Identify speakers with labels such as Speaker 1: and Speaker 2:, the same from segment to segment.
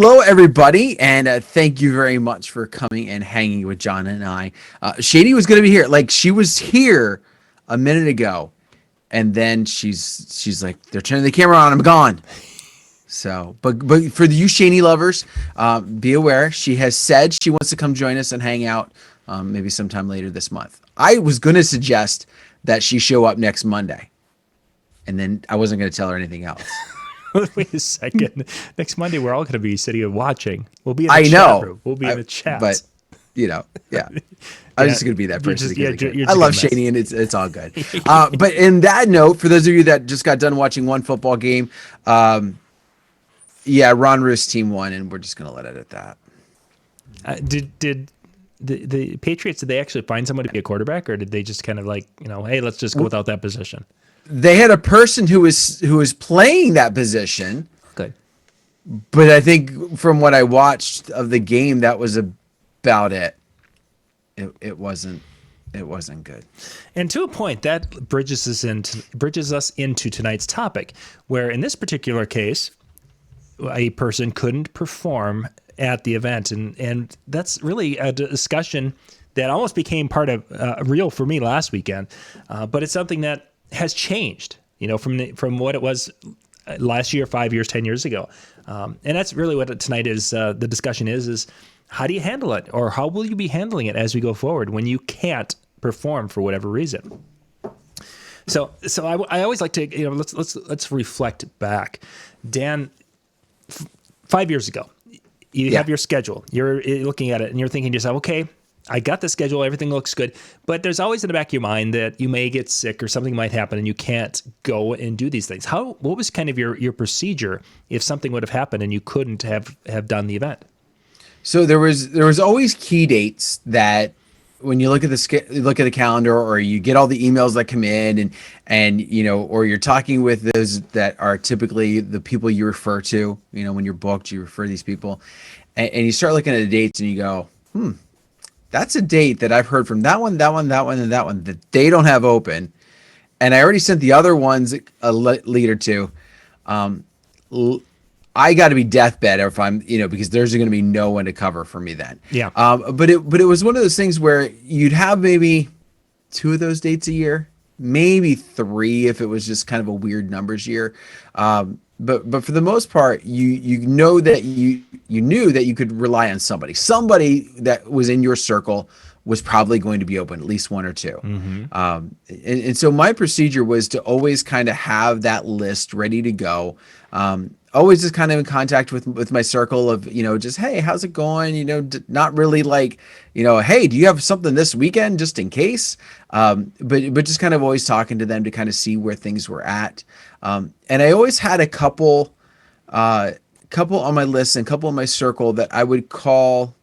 Speaker 1: hello, everybody, and thank you very much for coming and hanging with John and I. Shady was going to be here. Like, she was here a minute ago, and then she's like, they're turning the camera on. I'm gone. So, but for you Shady lovers, be aware. She has said she wants to come join us and hang out maybe sometime later this month. I was going to suggest that she show up next Monday, and then I wasn't going to tell her anything else.
Speaker 2: Wait a second. Next Monday, we're all going to be sitting and watching. We'll be in the chat room. We'll be in the chat.
Speaker 1: But, yeah. I'm just going to be that person. I love Shady, and it's all good. But in that note, for those of you that just got done watching one football game, Ron Roos team won, and we're just going to let it at that.
Speaker 2: Did the Patriots, did they actually find somebody to be a quarterback, or did they just kind of like, hey, let's just go without that position?
Speaker 1: They had a person who was playing that position.
Speaker 2: Good.
Speaker 1: But I think from what I watched of the game, that was about it. It wasn't good.
Speaker 2: And to a point, that bridges us into tonight's topic, where in this particular case, a person couldn't perform at the event, and that's really a discussion that almost became part of real for me last weekend. But it's something that has changed, from what it was last year, 5 years, 10 years ago. And that's really what tonight is. The discussion is how do you handle it, or how will you be handling it as we go forward when you can't perform for whatever reason? So I always like to, let's reflect back. Dan, 5 years ago, you have your schedule. You're looking at it and you're thinking to yourself, okay, I got the schedule, everything looks good, but there's always in the back of your mind that you may get sick or something might happen and you can't go and do these things. What was kind of your procedure if something would have happened and you couldn't have done the event?
Speaker 1: So there was always key dates that when you look at the calendar, or you get all the emails that come in and or you're talking with those that are typically the people you refer to, when you're booked, you refer these people, and you start looking at the dates and you go, that's a date that I've heard from that one, and that one that they don't have open. And I already sent the other ones a lead or two. I got to be deathbed if I'm, because there's going to be no one to cover for me then.
Speaker 2: Yeah.
Speaker 1: But it was one of those things where you'd have maybe 2 of those dates a year, maybe 3 if it was just kind of a weird numbers year. But for the most part, you know that you knew that you could rely on somebody that was in your circle was probably going to be open, at least 1 or 2. Mm-hmm. And so my procedure was to always kind of have that list ready to go. Always just kind of in contact with my circle of, just, hey, how's it going? Not really like, hey, do you have something this weekend just in case? But just kind of always talking to them to kind of see where things were at. And I always had a couple on my list and a couple in my circle that I would call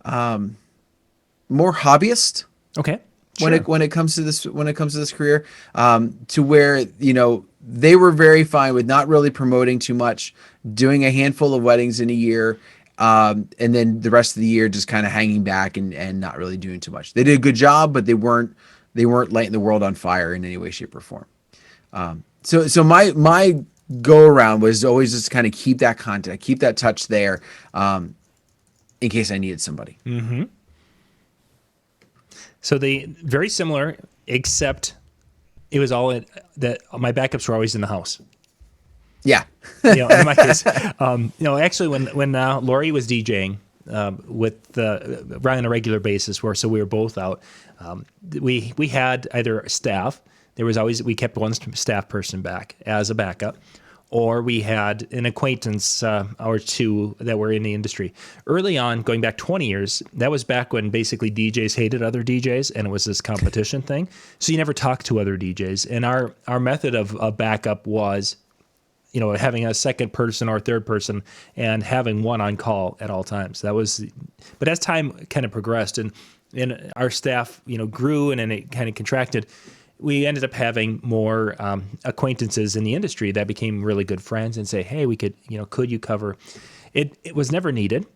Speaker 1: more hobbyist.
Speaker 2: Okay. Sure.
Speaker 1: When it comes to this career, to where, they were very fine with not really promoting too much, doing a handful of weddings in a year, and then the rest of the year just kind of hanging back and not really doing too much. They did a good job, but they weren't lighting the world on fire in any way, shape, or form. So my go around was always just kind of keep that contact, keep that touch there, in case I needed somebody.
Speaker 2: Mm-hmm. So they very similar, except it was all that my backups were always in the house.
Speaker 1: Yeah.
Speaker 2: In my case, actually when Lori was DJing with around on a regular basis, so we were both out. We had either staff. We kept one staff person back as a backup, or we had an acquaintance or two that were in the industry. Early on, going back 20 years, that was back when basically DJs hated other DJs, and it was this competition thing. So you never talked to other DJs. And our method of a backup was, having a second person or third person and having one on call at all times. But as time kind of progressed and our staff, grew and then it kind of contracted, we ended up having more acquaintances in the industry that became really good friends and say, hey, we could, could you cover? It was never needed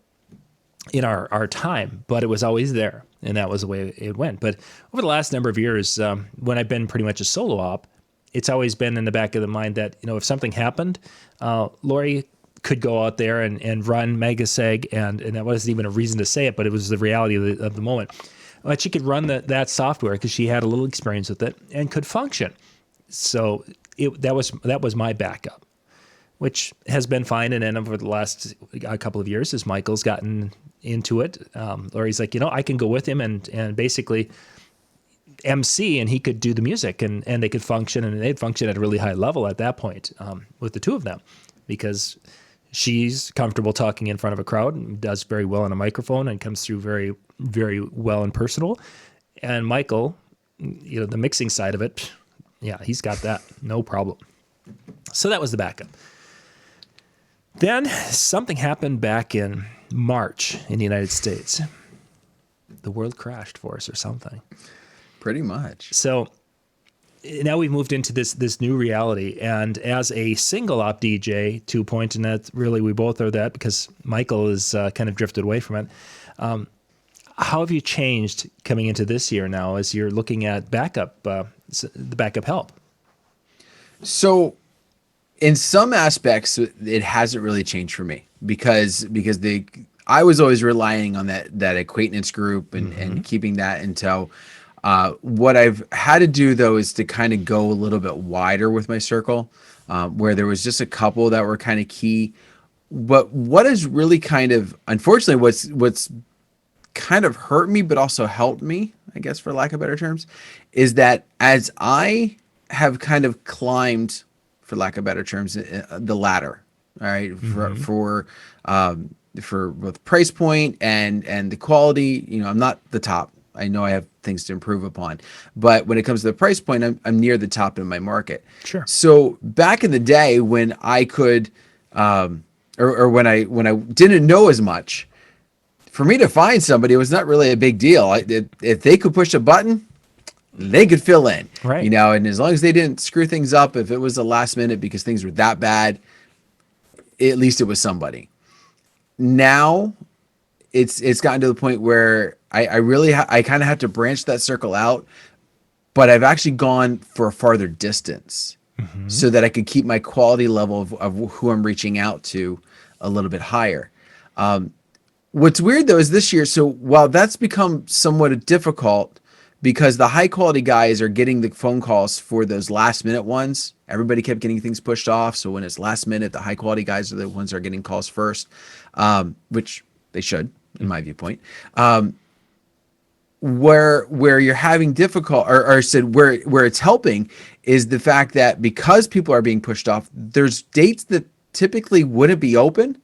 Speaker 2: in our time, but it was always there. And that was the way it went. But over the last number of years, when I've been pretty much a solo op, it's always been in the back of the mind that, if something happened, Lori could go out there and run Megaseg, and that wasn't even a reason to say it, but it was the reality of the moment. But she could run that software because she had a little experience with it and could function. So that was my backup, which has been fine. And then over the last couple of years, as Michael's gotten into it, Laurie's like, I can go with him and basically MC, and he could do the music, and they could function, and they'd function at a really high level at that point with the two of them, because she's comfortable talking in front of a crowd and does very well on a microphone and comes through very, very well and personal. And Michael, the mixing side of it, yeah, he's got that, no problem. So that was the backup. Then something happened back in March in the United States. The world crashed for us or something.
Speaker 1: Pretty much.
Speaker 2: So now we've moved into this new reality. And as a single op DJ, to a point, and that really we both are that because Michael is kind of drifted away from it. How have you changed coming into this year now as you're looking at the backup help?
Speaker 1: So in some aspects, it hasn't really changed for me because I was always relying on that acquaintance group and keeping that until what I've had to do though is to kind of go a little bit wider with my circle, where there was just a couple that were kind of key. But what is really kind of, unfortunately, what's kind of hurt me, but also helped me, I guess, for lack of better terms, is that as I have kind of climbed, for lack of better terms, the ladder, all right, for both price point and the quality, I'm not the top. I know I have things to improve upon, but when it comes to the price point, I'm near the top in my market.
Speaker 2: Sure.
Speaker 1: So back in the day when I could, or when I didn't know as much, for me to find somebody, it was not really a big deal. If they could push a button, they could fill in,
Speaker 2: right?
Speaker 1: And as long as they didn't screw things up, if it was the last minute because things were that bad, at least it was somebody. Now it's gotten to the point where I really I kind of have to branch that circle out, but I've actually gone for a farther distance so that I could keep my quality level of who I'm reaching out to a little bit higher. What's weird though is this year, so while that's become somewhat difficult because the high quality guys are getting the phone calls for those last minute ones, everybody kept getting things pushed off. So when it's last minute, the high quality guys are the ones that are getting calls first, which they should, in my viewpoint. Where you're having difficult, or said where it's helping is the fact that because people are being pushed off, there's dates that typically wouldn't be open,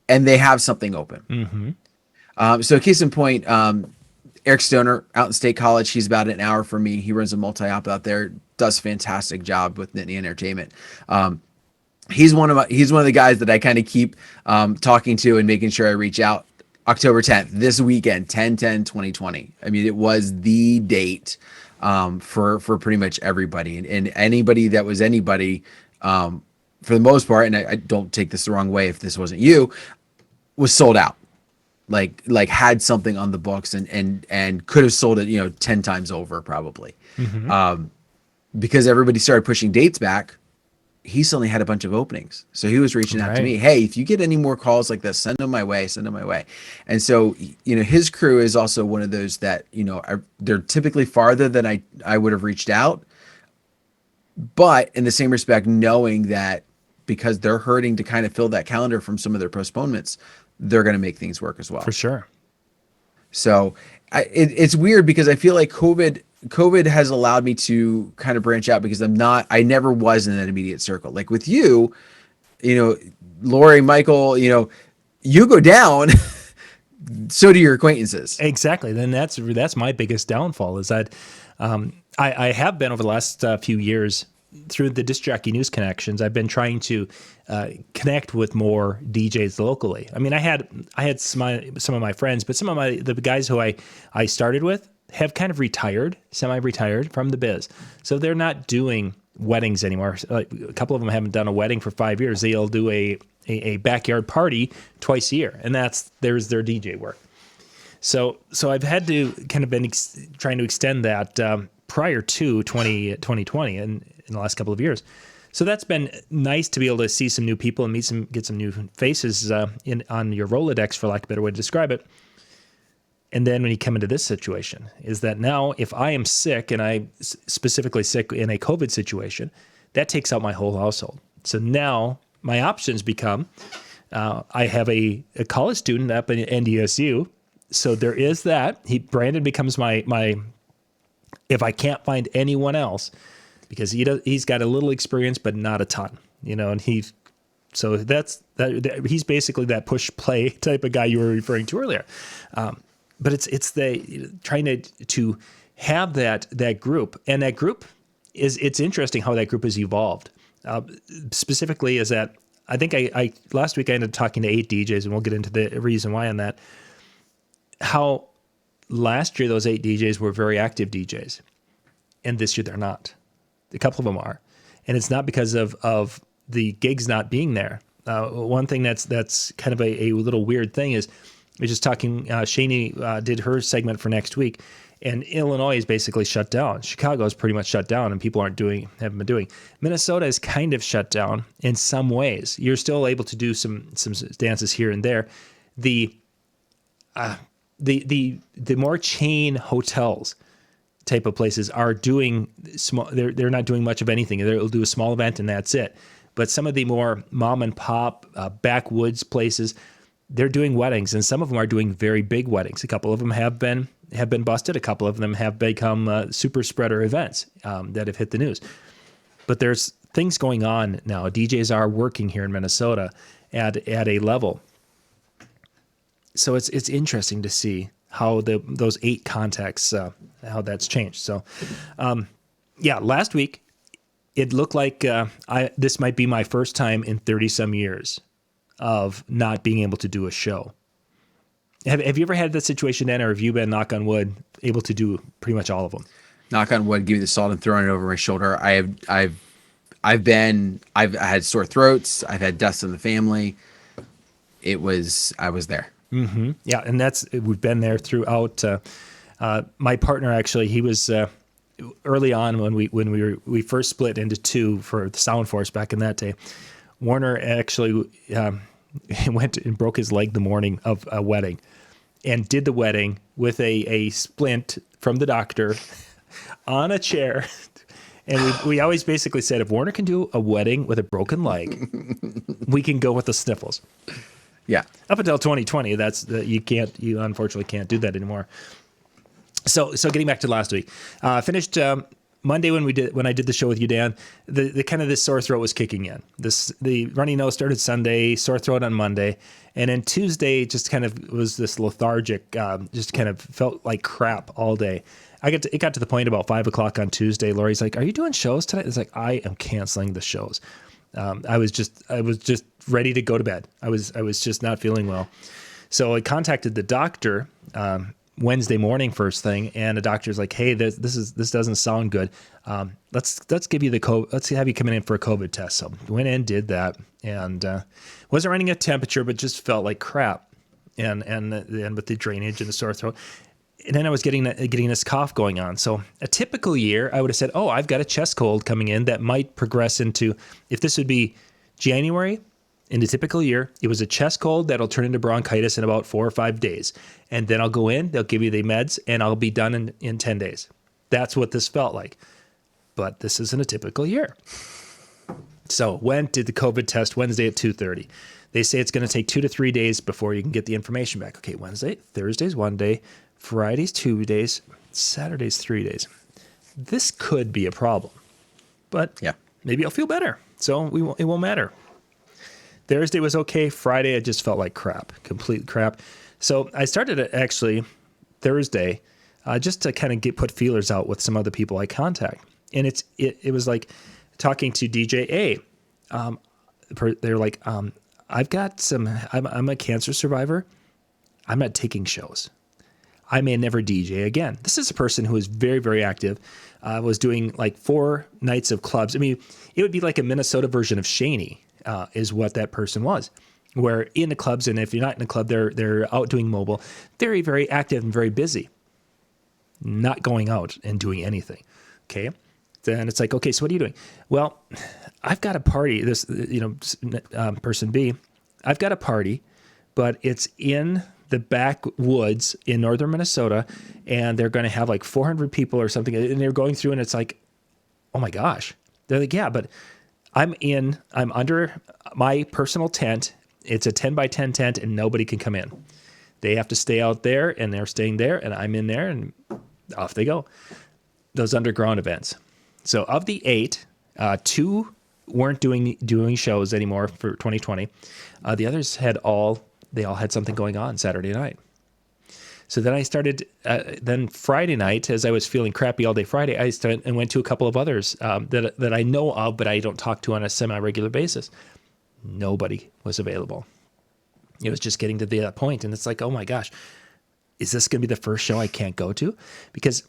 Speaker 1: and they have something open. So case in point, Eric Stoner out in State College, he's about an hour from me. He runs a multi-op out there, does a fantastic job with Nittany Entertainment. He's one of the guys that I kind of keep talking to and making sure I reach out. October 10th, this weekend, 10/10/2020. I mean, it was the date for pretty much everybody, and anybody that was anybody, for the most part. And I don't take this the wrong way if this wasn't you, was sold out. Like had something on the books and could have sold it 10 times over probably, because everybody started pushing dates back. He suddenly had a bunch of openings. So he was reaching out to me, hey, if you get any more calls like this, send them my way. And so, his crew is also one of those that, they're typically farther than I would have reached out. But in the same respect, knowing that because they're hurting to kind of fill that calendar from some of their postponements, they're going to make things work as well.
Speaker 2: For sure.
Speaker 1: So it's weird because I feel like COVID has allowed me to kind of branch out because I never was in that immediate circle. Like with you, Lori, Michael, you go down, so do your acquaintances.
Speaker 2: Exactly. Then that's my biggest downfall is that I have been over the last few years through the Disc Jockey News connections. I've been trying to connect with more DJs locally. I mean, I had some of my friends, but some of the guys who I started with have kind of semi-retired from the biz. So they're not doing weddings anymore. A couple of them haven't done a wedding for 5 years. They'll do a backyard party twice a year, and there's their DJ work. So I've had to kind of been trying to extend that prior to 2020 and in the last couple of years. So that's been nice to be able to see some new people and get some new faces on your Rolodex, for lack of a better way to describe it. And then when you come into this situation, is that now if I am sick, and I specifically sick in a COVID situation, that takes out my whole household. So now my options become, I have a college student up in NDSU, so there is that. Brandon becomes my if I can't find anyone else, because he's got a little experience but not a ton, and he's basically that push play type of guy you were referring to earlier. But it's the trying to have that group, and that group it's interesting how that group has evolved. Specifically, is that I think I last week I ended up talking to 8 DJs, and we'll get into the reason why on that. How last year those 8 DJs were very active DJs, and this year they're not. A couple of them are, and it's not because of the gigs not being there. One thing that's kind of a little weird thing is. We're just talking, Shani did her segment for next week, and Illinois is basically shut down. Chicago is pretty much shut down, and people haven't been doing. Minnesota is kind of shut down in some ways. You're still able to do some dances here and there. The more chain hotels type of places are doing small. They're not doing much of anything. They'll do a small event and that's it. But some of the more mom and pop backwoods places, they're doing weddings, and some of them are doing very big weddings. A couple of them have been busted. A couple of them have become super spreader events that have hit the news. But there's things going on now. DJs are working here in Minnesota at a level. So it's interesting to see how those 8 contacts, how that's changed. So, last week it looked like this might be my first time in 30 some years of not being able to do a show. Have you ever had that situation, Dan, or have you been, knock on wood, able to do pretty much all of them?
Speaker 1: Knock on wood, give me the salt and throwing it over my shoulder. I've had sore throats. I've had deaths in the family. I was there.
Speaker 2: Mm-hmm. Yeah, and we've been there throughout. My partner actually, he was early on when we first split into 2 for the Sound Force back in that day. Warner actually went and broke his leg the morning of a wedding, and did the wedding with a splint from the doctor on a chair. And we always basically said, if Warner can do a wedding with a broken leg, we can go with the sniffles.
Speaker 1: Yeah.
Speaker 2: Up until 2020, you unfortunately can't do that anymore. So getting back to last week, finished Monday when I did the show with you, Dan. The kind of this sore throat was kicking in. The runny nose started Sunday, sore throat on Monday, and then Tuesday just kind of was this lethargic. Just kind of felt like crap all day. It got to the point about 5:00 on Tuesday. Lori's like, "Are you doing shows tonight?" It's like, I am canceling the shows. I was just ready to go to bed. I was just not feeling well. So I contacted the doctor Wednesday morning first thing, and the doctor's like, "Hey, this doesn't sound good. Let's give you let's have you come in for a COVID test." So went in, did that, and wasn't running a temperature, but just felt like crap, and with the drainage and the sore throat. And then I was getting this cough going on. So a typical year, I would have said, "Oh, I've got a chest cold coming in that might progress into." If this would be January, in a typical year, it was a chest cold that'll turn into bronchitis in about 4 or 5 days. And then I'll go in, they'll give you the meds, and I'll be done in 10 days. That's what this felt like. But this isn't a typical year. So did the COVID test Wednesday at 2:30. They say it's going to take 2 to 3 days before you can get the information back. Okay, Wednesday, Thursday's 1 day, Friday's 2 days, Saturday's 3 days. This could be a problem. But yeah, maybe I'll feel better. So it won't matter. Thursday was okay. Friday, I just felt like crap, complete crap. So I started actually Thursday just to kind of put feelers out with some other people I contact. And it was like talking to DJ A. They're like, I've got I'm a cancer survivor. I'm not taking shows. I may never DJ again. This is a person who is very, very active, was doing like 4 nights of clubs. I mean, it would be like a Minnesota version of Shani. Is what that person was, where in the clubs, and if you're not in a club, they're out doing mobile, very, very active and very busy, not going out and doing anything. Okay. And it's like, okay, so what are you doing? Well, I've got a party. This, person B, I've got a party, but it's in the backwoods in northern Minnesota, and they're going to have like 400 people or something. And they're going through, and it's like, oh my gosh. They're like, yeah, but I'm under my personal tent. It's a 10 by 10 tent, and nobody can come in. They have to stay out there, and they're staying there, and I'm in there, and off they go. Those underground events. So of the 8, 2 weren't doing shows anymore for 2020. The others they all had something going on Saturday night. So then I started, then Friday night, as I was feeling crappy all day Friday, I started and went to a couple of others that I know of, but I don't talk to on a semi-regular basis. Nobody was available. It was just getting to that point, and it's like, oh my gosh, is this going to be the first show I can't go to? Because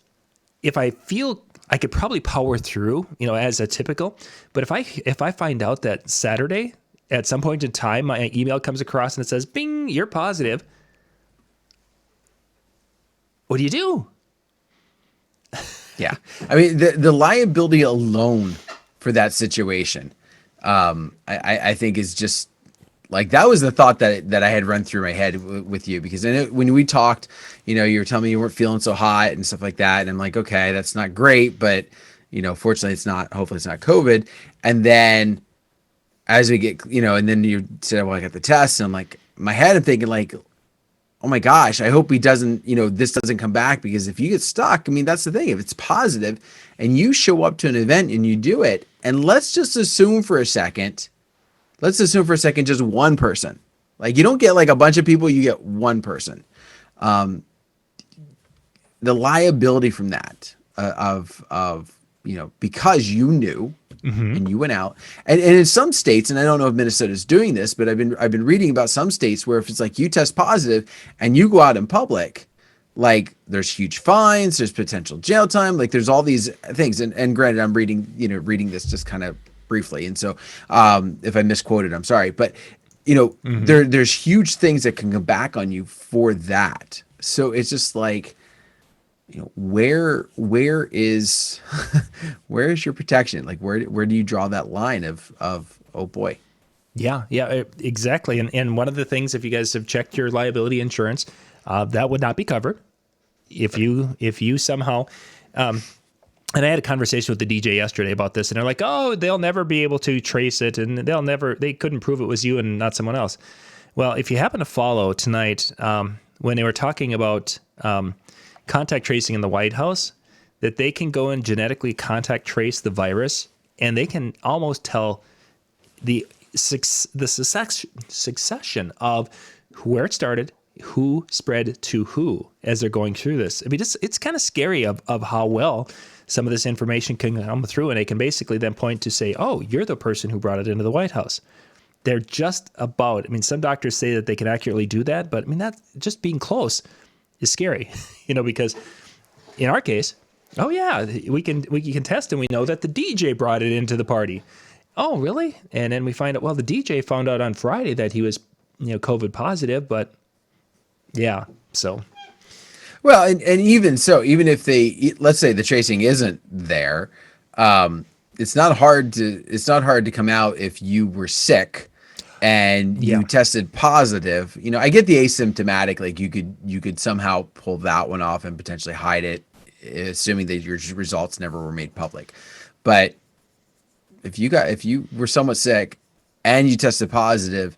Speaker 2: if I feel I could probably power through, as a typical, but if I find out that Saturday at some point in time my email comes across and it says, "Bing, you're positive," what do you do?
Speaker 1: Yeah. I mean, the liability alone for that situation, I think is just like, that was the thought that I had run through my head with you, because I know when we talked, you were telling me you weren't feeling so hot and stuff like that. And I'm like, okay, that's not great, but fortunately hopefully it's not COVID. And then as we get, and then you said, well, I got the test, and I'm like, in my head, I'm thinking like, oh my gosh, I hope he doesn't, this doesn't come back, because if you get stuck, I mean, that's the thing. If it's positive and you show up to an event and you do it, and let's assume for a second, just one person, like you don't get like a bunch of people, you get one person. The liability from that, because you knew, and you went out, and in some states, and I don't know if Minnesota's doing this, but I've been reading about some states where if it's like you test positive and you go out in public, like there's huge fines, there's potential jail time, like there's all these things. And granted, I'm reading this just kind of briefly, and so if I misquoted, I'm sorry, but there's huge things that can come back on you for that. So it's just like, where is where is your protection? Like where do you draw that line of oh boy?
Speaker 2: Yeah, exactly. And one of the things, if you guys have checked your liability insurance, that would not be covered if you somehow. And I had a conversation with the DJ yesterday about this, and they're like, oh, they'll never be able to trace it, and they couldn't prove it was you and not someone else. Well, if you happen to follow tonight, when they were talking about contact tracing in the White House, that they can go and genetically contact trace the virus, and they can almost tell the succession of where it started, who spread to who as they're going through this. I mean, it's kind of scary of how well some of this information can come through, and they can basically then point to say, oh, you're the person who brought it into the White House. They're just about, I mean, some doctors say that they can accurately do that, but I mean, that just being close is scary, because in our case, oh yeah, we can test, and we know that the DJ brought it into the party. Oh, really? And then we find out, well, the DJ found out on Friday that he was, COVID positive, but yeah, so.
Speaker 1: Well, and even so, even if let's say the tracing isn't there, it's not hard to come out if you were sick and you tested positive. I get the asymptomatic, like you could somehow pull that one off and potentially hide it, assuming that your results never were made public. But if you were somewhat sick and you tested positive,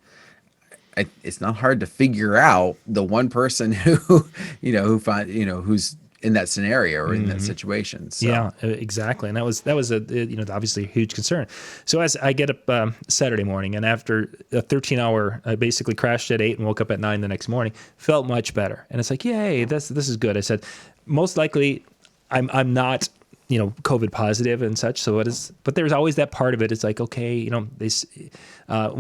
Speaker 1: it's not hard to figure out the one person who's in that scenario or in that situation. So.
Speaker 2: Yeah, exactly. And that was obviously a huge concern. So as I get up Saturday morning, and after a 13-hour, I basically crashed at 8 and woke up at 9 the next morning, felt much better. And it's like, yay, this is good. I said, most likely I'm not, COVID positive and such. So but there's always that part of it. It's like, okay, one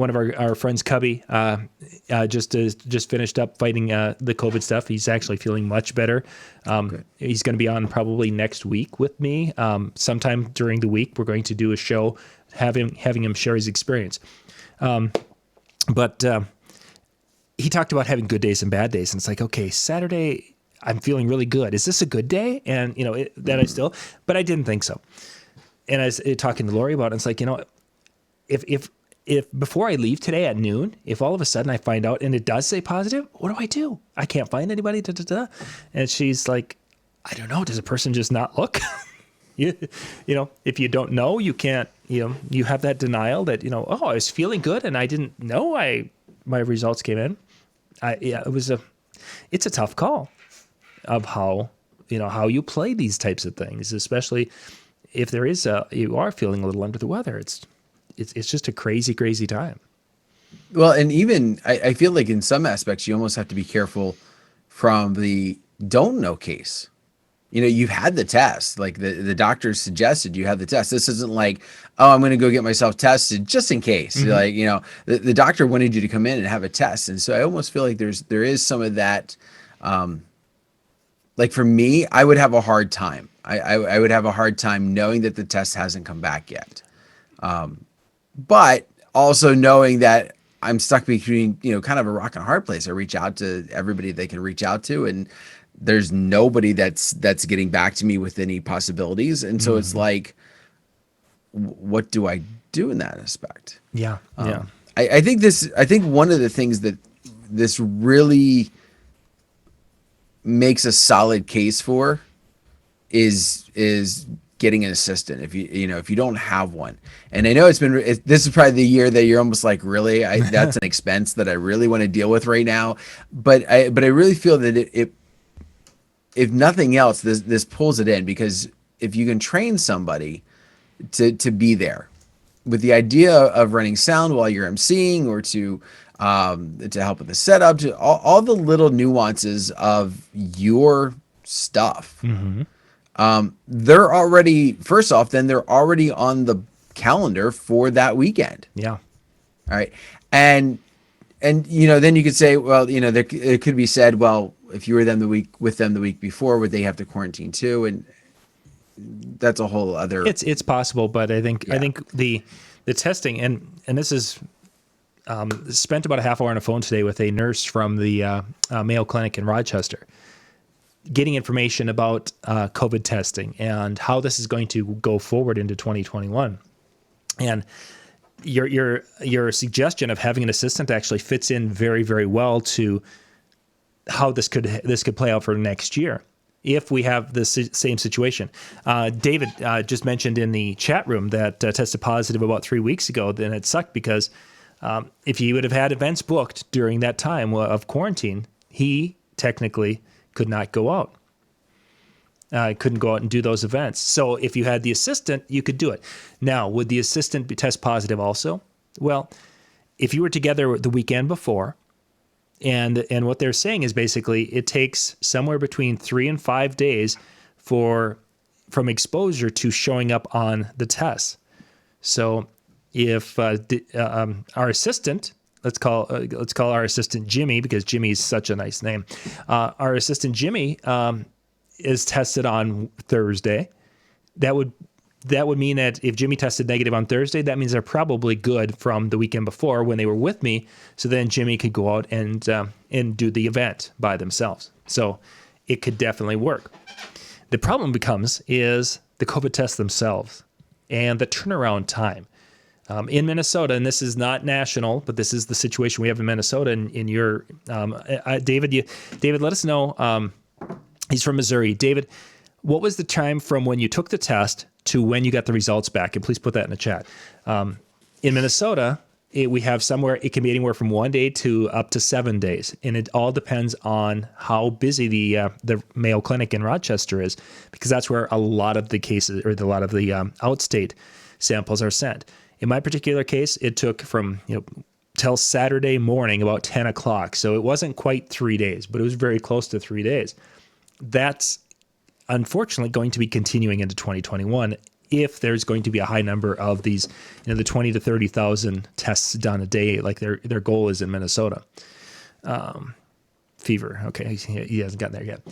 Speaker 2: of our friends, Cubby, just finished up fighting the COVID stuff. He's actually feeling much better. He's going to be on probably next week with me. Sometime during the week, we're going to do a show, having him share his experience. But he talked about having good days and bad days, and it's like, okay, Saturday, I'm feeling really good. Is this a good day? And but I didn't think so. and I was talking to Lori about it, it's like, if before I leave today at noon, if all of a sudden I find out and it does say positive, what do I do? I can't find anybody. Da, da, da. And she's like, I don't know. Does a person just not look? If you don't know, you can't, you have that denial that, oh, I was feeling good and I didn't know my results came in. It's a tough call of how you play these types of things, especially if you are feeling a little under the weather. It's just a crazy, crazy time.
Speaker 1: Well, and even I feel like in some aspects, you almost have to be careful from the don't know case. You've had the test, like the doctor suggested you have the test. This isn't like, oh, I'm going to go get myself tested just in case.
Speaker 2: Mm-hmm.
Speaker 1: Like, the doctor wanted you to come in and have a test. And so I almost feel like there is some of that. Like for me, I would have a hard time. I would have a hard time knowing that the test hasn't come back yet. But also knowing that I'm stuck between, kind of a rock and a hard place. I reach out to everybody they can reach out to, and there's nobody that's getting back to me with any possibilities. And so it's like, what do I do in that aspect?
Speaker 2: Yeah. Yeah.
Speaker 1: I think one of the things that this really makes a solid case for is getting an assistant if you don't have one. And I know this is probably the year that you're almost like, really, that's an expense that I really want to deal with right now. But I really feel that it if nothing else, this pulls it in, because if you can train somebody to be there with the idea of running sound while you're emceeing, or to help with the setup, to all the little nuances of your stuff.
Speaker 2: Mm-hmm.
Speaker 1: They're already, first off, then they're already on the calendar for that weekend.
Speaker 2: Yeah.
Speaker 1: All right. And then you could say, well, it could be said, well, if you were with them the week before, would they have to quarantine too? And that's a whole other.
Speaker 2: It's possible, but I think the testing, and this is spent about a half hour on a phone today with a nurse from the Mayo Clinic in Rochester, getting information about COVID testing and how this is going to go forward into 2021. And your suggestion of having an assistant actually fits in very, very well to how this could play out for next year if we have the same situation. David just mentioned in the chat room that tested positive about 3 weeks ago. Then it sucked because if he would have had events booked during that time of quarantine, he technically could not go out. Couldn't go out and do those events. So if you had the assistant, you could do it. Now, would the assistant test positive also? Well, if you were together the weekend before, and what they're saying is basically it takes somewhere between 3 and 5 days from exposure to showing up on the test. So if our assistant, let's call our assistant Jimmy, because Jimmy is such a nice name. Our assistant Jimmy is tested on Thursday. That would mean that if Jimmy tested negative on Thursday, that means they're probably good from the weekend before when they were with me. So then Jimmy could go out and do the event by themselves. So it could definitely work. The problem is the COVID tests themselves and the turnaround time. In Minnesota, and this is not national, but this is the situation we have in Minnesota. In your David, let us know. He's from Missouri. David, what was the time from when you took the test to when you got the results back? And please put that in the chat. In Minnesota, we have it can be anywhere from 1 day to up to 7 days. And it all depends on how busy the Mayo Clinic in Rochester is, because that's where a lot of the cases, or a lot of the outstate samples are sent. In my particular case, it took from till Saturday morning, about 10 o'clock. So it wasn't quite 3 days, but it was very close to 3 days. That's unfortunately going to be continuing into 2021 if there's going to be a high number of these, the 20 to 30,000 tests done a day, like their goal is in Minnesota. Fever. Okay, he hasn't gotten there yet.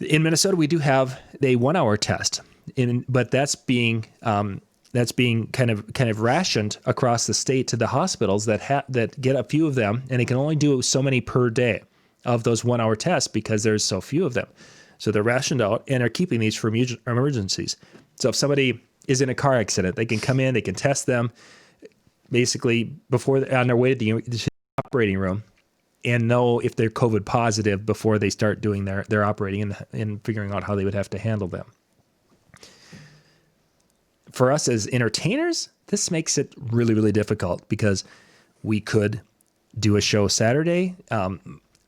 Speaker 2: In Minnesota, we do have a 1 hour test, but that's being kind of rationed across the state to the hospitals that get a few of them, and it can only do so many per day of those 1 hour tests because there's so few of them. So they're rationed out and are keeping these for emergencies. So if somebody is in a car accident. They can come in, they can test them basically before on their way to the operating room and know if they're COVID positive before they start doing their operating and figuring out how they would have to handle them. For us as entertainers, this makes it really, really difficult because we could do a show Saturday.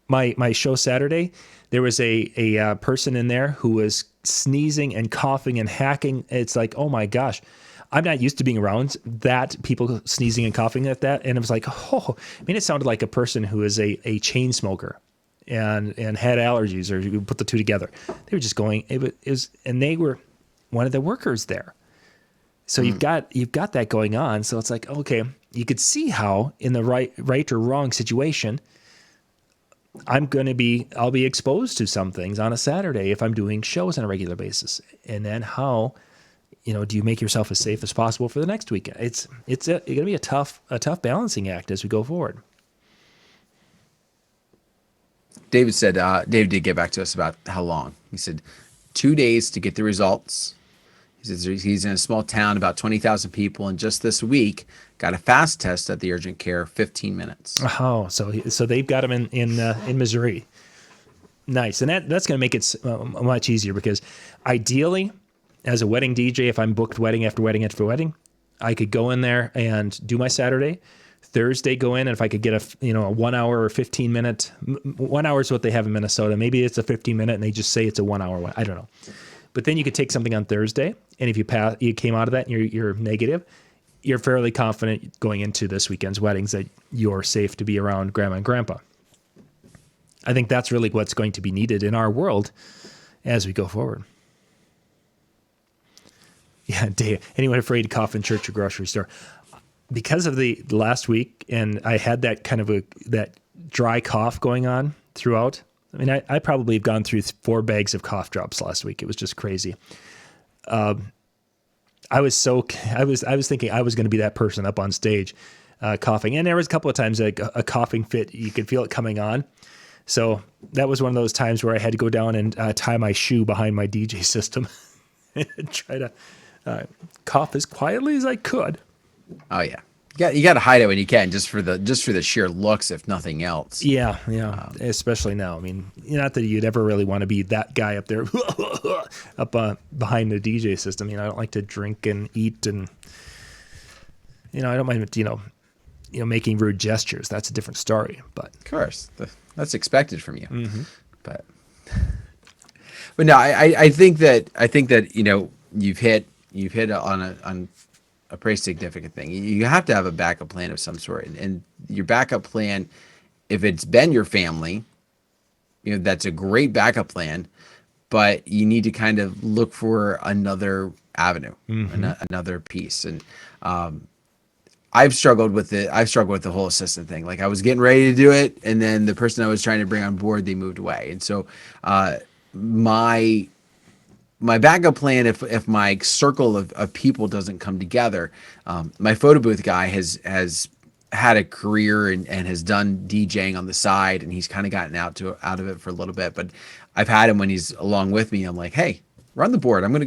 Speaker 2: My show Saturday, there was a person in there who was sneezing and coughing and hacking. It's like, oh my gosh, I'm not used to being around that, people sneezing and coughing at that. And it was like, oh, I mean, it sounded like a person who is a chain smoker and had allergies, or you put the two together. They were just going, it was, and they were one of the workers there. So you've got that going on. So it's like, okay, you could see how in the right or wrong situation, I'll be exposed to some things on a Saturday if I'm doing shows on a regular basis. And then how, do you make yourself as safe as possible for the next weekend? It's going to be a tough balancing act as we go forward.
Speaker 1: David said, Dave did get back to us about how long. He said 2 days to get the results. He says he's in a small town, about 20,000 people, and just this week got a fast test at the urgent care, 15 minutes.
Speaker 2: Oh, so they've got him in Missouri. Nice, and that's going to make it much easier because ideally, as a wedding DJ, if I'm booked wedding after wedding after wedding, I could go in there and do my Saturday. Thursday, go in, and if I could get a 1 hour or 15 minute, 1 hour is what they have in Minnesota. Maybe it's a 15 minute, and they just say it's a 1 hour one. I don't know. But then you could take something on Thursday, and if you came out of that and you're negative, you're fairly confident going into this weekend's weddings that you're safe to be around grandma and grandpa. I think that's really what's going to be needed in our world as we go forward. Yeah, Dave, anyone afraid to cough in church or grocery store? Because of the last week, and I had that kind of that dry cough going on throughout. I mean, I probably have gone through 4 bags of cough drops last week. It was just crazy. I was thinking I was going to be that person up on stage coughing. And there was a couple of times like a coughing fit. You could feel it coming on. So that was one of those times where I had to go down and tie my shoe behind my DJ system and try to cough as quietly as I could.
Speaker 1: Oh yeah, you got to hide it when you can, just for the sheer looks, if nothing else.
Speaker 2: Yeah. Especially now. I mean, not that you'd ever really want to be that guy up there, up behind the DJ system. I don't like to drink and eat, and I don't mind making rude gestures. That's a different story. But
Speaker 1: of course, that's expected from you.
Speaker 2: Mm-hmm.
Speaker 1: But no, I think that you've hit on a pretty significant thing. You have to have a backup plan of some sort, and your backup plan, if it's been your family, that's a great backup plan, but you need to kind of look for another avenue, another piece. And I've struggled with the whole assistant thing. Like, I was getting ready to do it, and then the person I was trying to bring on board, they moved away. And so my backup plan, if my circle of people doesn't come together, my photo booth guy has had a career and has done DJing on the side, and he's kind of gotten out of it for a little bit. But I've had him when he's along with me. I'm like, hey, run the board. I'm gonna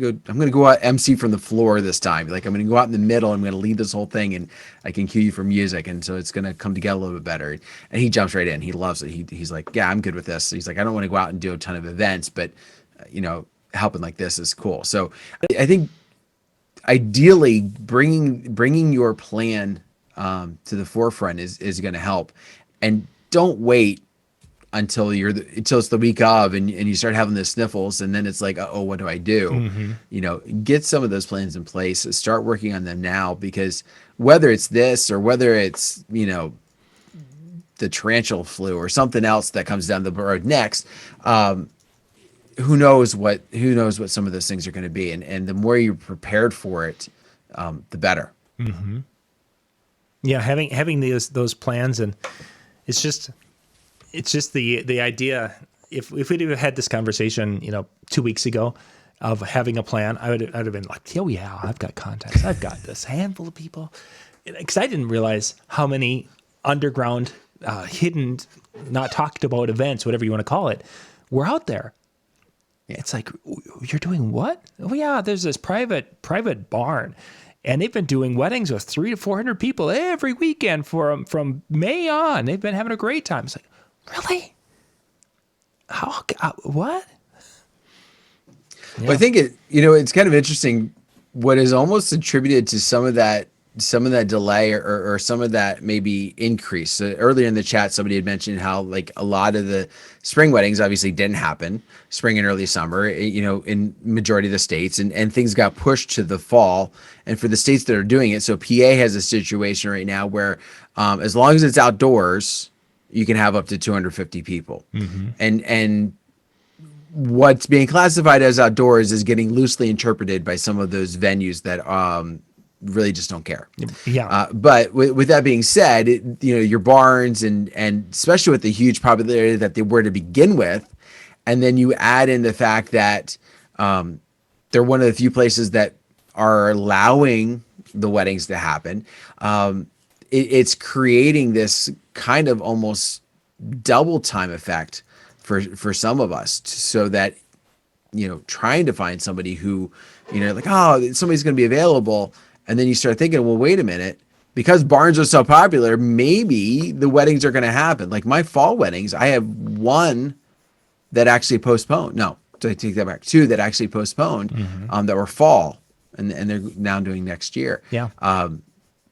Speaker 1: go out MC from the floor this time. Like, I'm gonna go out in the middle. I'm gonna lead this whole thing, and I can cue you for music, and so it's gonna come together a little bit better. And he jumps right in. He loves it. He's like, yeah, I'm good with this. He's like, I don't want to go out and do a ton of events, but helping like this is cool. So I think ideally bringing your plan to the forefront is going to help. And don't wait until it's the week of and you start having the sniffles, and then it's like, oh, what do I do?
Speaker 2: Mm-hmm.
Speaker 1: Get some of those plans in place, start working on them now, because whether it's this or whether it's the tarantula flu or something else that comes down the road next, who knows what some of those things are going to be, and the more you're prepared for it, the better.
Speaker 2: Mm-hmm. Yeah, having those plans, and it's just the idea. If we'd have had this conversation, 2 weeks ago, of having a plan, I'd have been like, oh yeah, I've got contacts, I've got this handful of people, because I didn't realize how many underground, hidden, not talked about events, whatever you want to call it, were out there.
Speaker 1: Yeah.
Speaker 2: It's like, you're doing what? Oh yeah, there's this private barn, and they've been doing weddings with 300 to 400 people every weekend from May on. They've been having a great time. It's like, really? How? What?
Speaker 1: Well, I
Speaker 2: Yeah.
Speaker 1: think it's kind of interesting what is almost attributed to some of that delay or some of that maybe increase. So earlier in the chat, somebody had mentioned how like a lot of the spring weddings obviously didn't happen spring and early summer, in majority of the states, and things got pushed to the fall. And for the states that are doing it, so PA has a situation right now where as long as it's outdoors, you can have up to 250 people.
Speaker 2: Mm-hmm.
Speaker 1: And what's being classified as outdoors is getting loosely interpreted by some of those venues that really just don't care.
Speaker 2: Yeah.
Speaker 1: But with that being said, your barns and especially with the huge popularity that they were to begin with, and then you add in the fact that they're one of the few places that are allowing the weddings to happen. It's creating this kind of almost double time effect for some of us, so that trying to find somebody who like, oh, somebody's going to be available, and then you start thinking, well, wait a minute, because barns are so popular, maybe the weddings are going to happen. Like my fall weddings, I have one that actually postponed. No, so I take that back. Two that actually postponed,
Speaker 2: Mm-hmm.
Speaker 1: that were fall, and they're now doing next year.
Speaker 2: Yeah.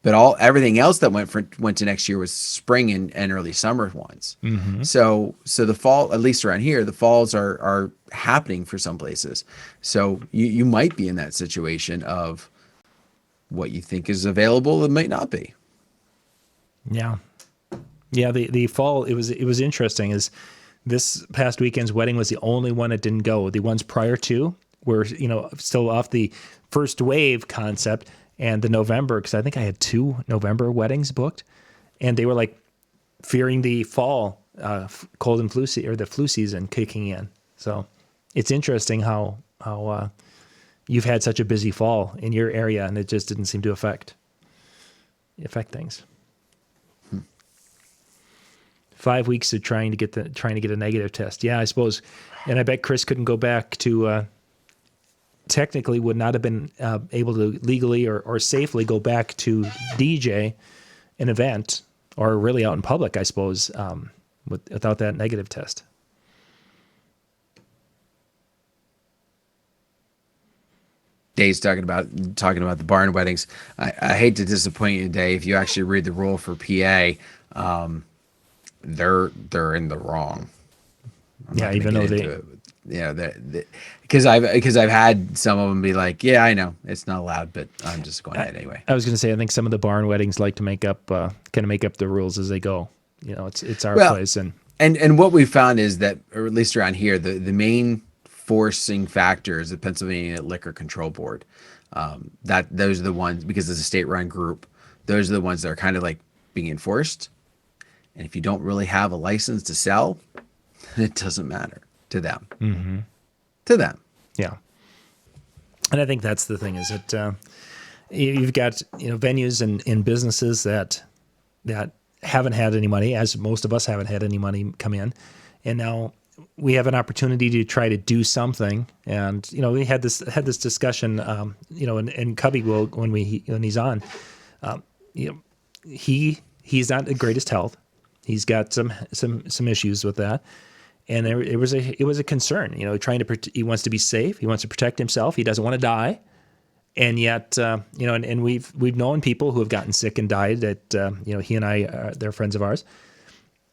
Speaker 1: But everything else that went to next year was spring and early summer ones.
Speaker 2: Mm-hmm.
Speaker 1: So the fall, at least around here, the falls are happening for some places. So you might be in that situation of what you think is available, it might not be.
Speaker 2: Yeah. Yeah. The fall, it was interesting. Is this past weekend's wedding was the only one that didn't go. The ones prior to were, still off the first wave concept, and the November, because I think I had 2 November weddings booked, and they were like fearing the fall, cold and or the flu season kicking in. So it's interesting how you've had such a busy fall in your area, and it just didn't seem to affect things. 5 weeks of trying to get a negative test. Yeah, I suppose, and I bet Chris couldn't go back to. Technically, would not have been able to legally or safely go back to DJ an event, or really out in public, I suppose, without that negative test.
Speaker 1: Dave's talking about the barn weddings. I hate to disappoint you, Dave. If you actually read the rule for PA, they're in the wrong. I'm
Speaker 2: Yeah,
Speaker 1: not
Speaker 2: even
Speaker 1: gonna
Speaker 2: though
Speaker 1: get into it. Yeah, because I've had some of them be like, yeah, I know it's not allowed, but I'm just going ahead anyway.
Speaker 2: I was going to say, I think some of the barn weddings like to make up the rules as they go. It's our
Speaker 1: Well,
Speaker 2: place, and
Speaker 1: and what we found is that, or at least around here, the main forcing factor is the Pennsylvania Liquor Control Board. That those are the ones, because it's a state-run group. Those are the ones that are kind of like being enforced. And if you don't really have a license to sell, it doesn't matter to them.
Speaker 2: mm-hmm.
Speaker 1: To them.
Speaker 2: Yeah. And I think that's the thing, is that you've got venues and businesses that haven't had any money, as most of us haven't had any money come in, and now we have an opportunity to try to do something. And we had this discussion, and Cubby will, when he's on, he's not the greatest health. He's got some issues with that. And it was a concern, he wants to be safe. He wants to protect himself. He doesn't want to die. And yet, and we've known people who have gotten sick and died that, he and I, they're friends of ours.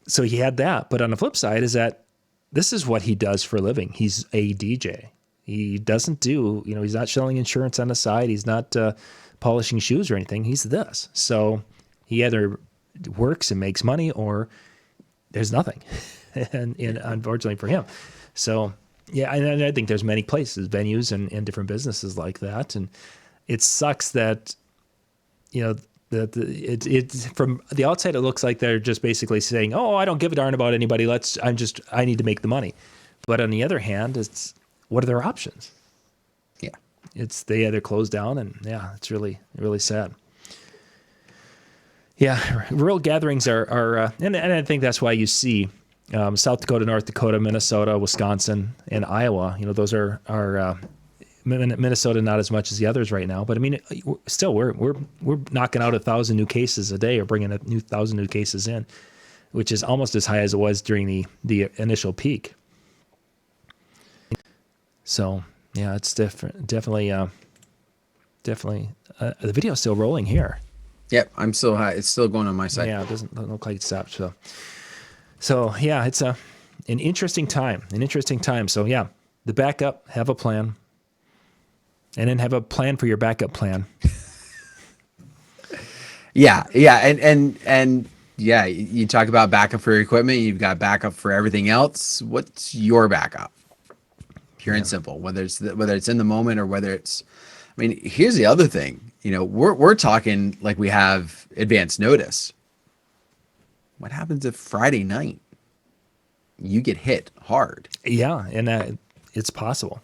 Speaker 2: So he had that. But on the flip side is that this is what he does for a living. He's a DJ. He doesn't do, he's not selling insurance on the side. He's not polishing shoes or anything. He's this. So he either works and makes money, or there's nothing. and unfortunately for him. So, yeah, and I think there's many places, venues and different businesses like that. And it sucks that, that it from the outside, it looks like they're just basically saying, oh, I don't give a darn about anybody. I need to make the money. But on the other hand, it's, what are their options?
Speaker 1: Yeah.
Speaker 2: They either close down, and yeah, it's really, really sad. Yeah, rural gatherings are and I think that's why you see South Dakota, North Dakota, Minnesota, Wisconsin, and Iowa. Those are Minnesota not as much as the others right now, but I mean, still we're knocking out 1,000 new cases a day, or bringing 1,000 new cases in, which is almost as high as it was during the initial peak. So yeah, it's different. Definitely. The video's still rolling here.
Speaker 1: Yep, I'm still high. It's still going on my side.
Speaker 2: Yeah, it doesn't look like it stopped. So yeah, it's an interesting time. So yeah, the backup, have a plan, and then have a plan for your backup plan.
Speaker 1: Yeah, and yeah, you talk about backup for your equipment. You've got backup for everything else. What's your backup? Pure and simple. Whether it's in the moment or whether it's, I mean, here's the other thing. We're talking like we have advance notice. What happens if Friday night you get hit hard?
Speaker 2: Yeah, and it's possible.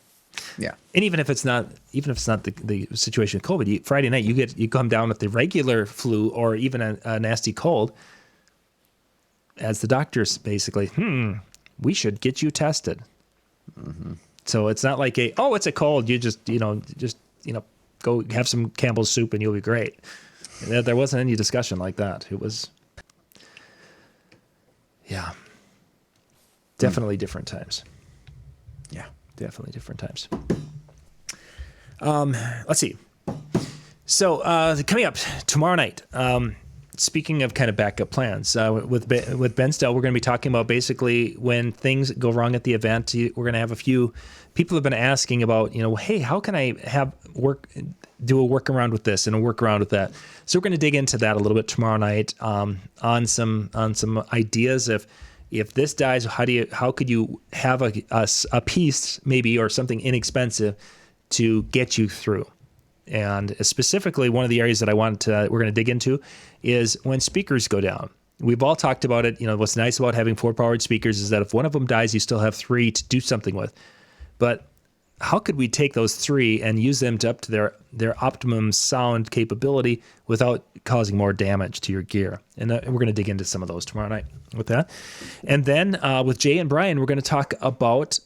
Speaker 1: Yeah.
Speaker 2: And even if it's not the situation of COVID, Friday night you come down with the regular flu or even a nasty cold. As the doctors basically, we should get you tested. Mm-hmm. So it's not like it's a cold. You just go have some Campbell's soup and you'll be great. There wasn't any discussion like that. It was, yeah, definitely different times.
Speaker 1: Yeah,
Speaker 2: definitely different times. Let's see. So coming up tomorrow night, speaking of kind of backup plans, with Ben Stell, we're going to be talking about basically when things go wrong at the event. We're going to have a few people have been asking about, hey, how can I do a workaround with this and a workaround with that? So we're going to dig into that a little bit tomorrow night, on some ideas of, if this dies, how could you have a piece maybe, or something inexpensive to get you through? And specifically, one of the areas that we're going to dig into is when speakers go down. We've all talked about it. What's nice about having 4 powered speakers is that if one of them dies, you still have 3 to do something with. But how could we take those 3 and use them up to their optimum sound capability without causing more damage to your gear? And we're going to dig into some of those tomorrow night with that. And then with Jay and Brian, we're going to talk about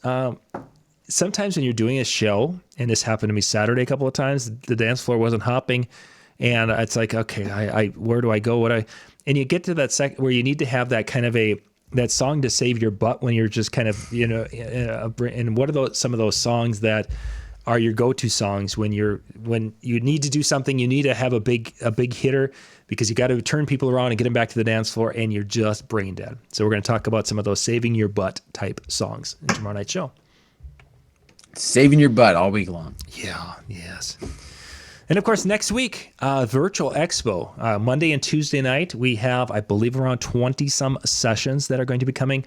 Speaker 2: sometimes when you're doing a show, and this happened to me Saturday a couple of times, the dance floor wasn't hopping, and it's like, okay, where do I go? And you get to that where you need to have that kind of that song to save your butt when you're just kind of, and what are some of those songs that are your go-to songs when you need to do something, you need to have a big hitter because you got to turn people around and get them back to the dance floor, and you're just brain dead. So we're going to talk about some of those saving your butt type songs in tomorrow night's show.
Speaker 1: Saving your butt all week long.
Speaker 2: Yeah, yes. And of course, next week, Virtual Expo. Monday and Tuesday night, we have, I believe, around 20-some sessions that are going to be coming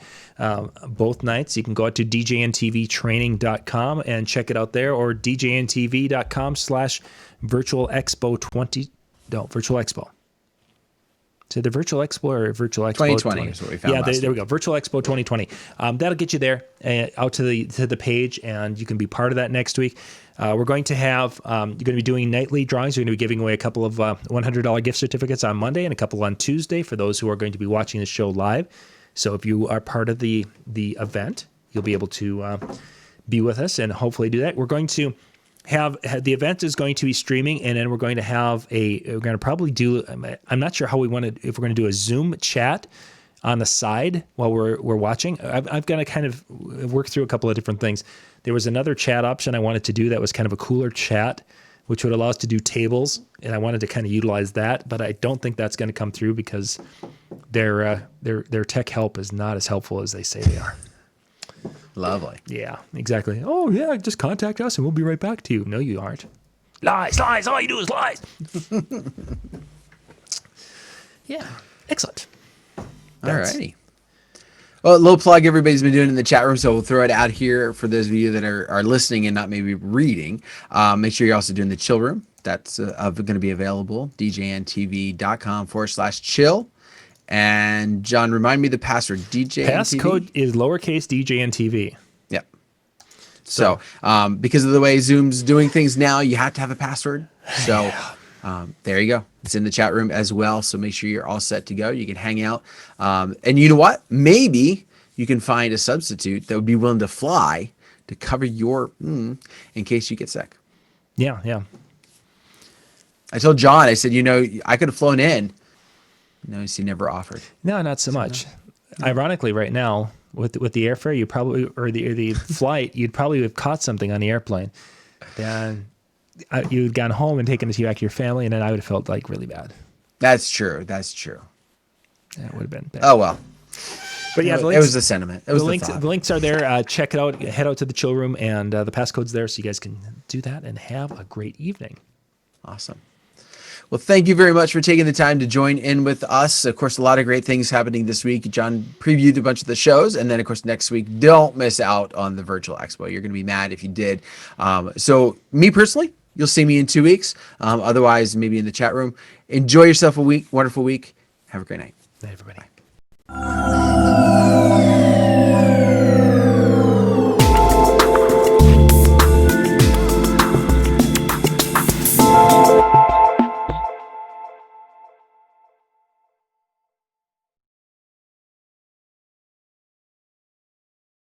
Speaker 2: both nights. You can go out to djntvtraining.com and check it out there, or djntv.com/virtual expo Virtual Expo. So the Virtual Expo or Virtual Expo
Speaker 1: 2020 is what we found.
Speaker 2: Yeah, there we go. Virtual Expo 2020. That'll get you there out to the page, and you can be part of that next week. We're going to have you're going to be doing nightly drawings. We're going to be giving away a couple of $100 gift certificates on Monday and a couple on Tuesday for those who are going to be watching the show live. So if you are part of the event, you'll be able to be with us and hopefully do that. We're going to have the event is going to be streaming, and then we're going to probably do, I'm not sure how if we're going to do a Zoom chat on the side while we're watching. I've got to kind of work through a couple of different things. There was another chat option I wanted to do that was kind of a cooler chat, which would allow us to do tables, and I wanted to kind of utilize that, but I don't think that's going to come through because their tech help is not as helpful as they say they are.
Speaker 1: Lovely.
Speaker 2: Yeah, exactly. Oh, yeah, just contact us and we'll be right back to you. No, you aren't. Lies. All you do is lies. Yeah, excellent.
Speaker 1: All righty. Well, low plug everybody's been doing in the chat room, so we'll throw it out here for those of you that are listening and not maybe reading. Make sure you're also doing the chill room. That's going to be available, djntv.com/chill. And John, remind me the password. DJNTV.
Speaker 2: Passcode is lowercase DJNTV.
Speaker 1: Yep. So because of the way Zoom's doing things now, you have to have a password. So there you go. It's in the chat room as well. So make sure you're all set to go. You can hang out. And you know what? Maybe you can find a substitute that would be willing to fly to cover your in case you get sick.
Speaker 2: Yeah, yeah.
Speaker 1: I told John, I said, I could have flown in. Notice he never offered.
Speaker 2: No, not so much. Ironically, right now with the airfare, you probably or the flight, you'd probably have caught something on the airplane. Then you'd gone home and taken it back to your family, and then I would have felt like really bad.
Speaker 1: That's true. That's true.
Speaker 2: That would have been bad.
Speaker 1: Oh well.
Speaker 2: But yeah,
Speaker 1: It was the sentiment. It was the
Speaker 2: links.
Speaker 1: thought.
Speaker 2: The links are there. Check it out. Head out to the chill room, and the passcode's there, so you guys can do that and have a great evening.
Speaker 1: Awesome. Well, thank you very much for taking the time to join in with us. Of course, a lot of great things happening this week. John previewed a bunch of the shows. And then, of course, next week, don't miss out on the virtual expo. You're going to be mad if you did. So me personally, you'll see me in 2 weeks. Otherwise, maybe in the chat room. Enjoy yourself a wonderful week. Have a great night.
Speaker 2: Bye, everybody.
Speaker 1: Bye.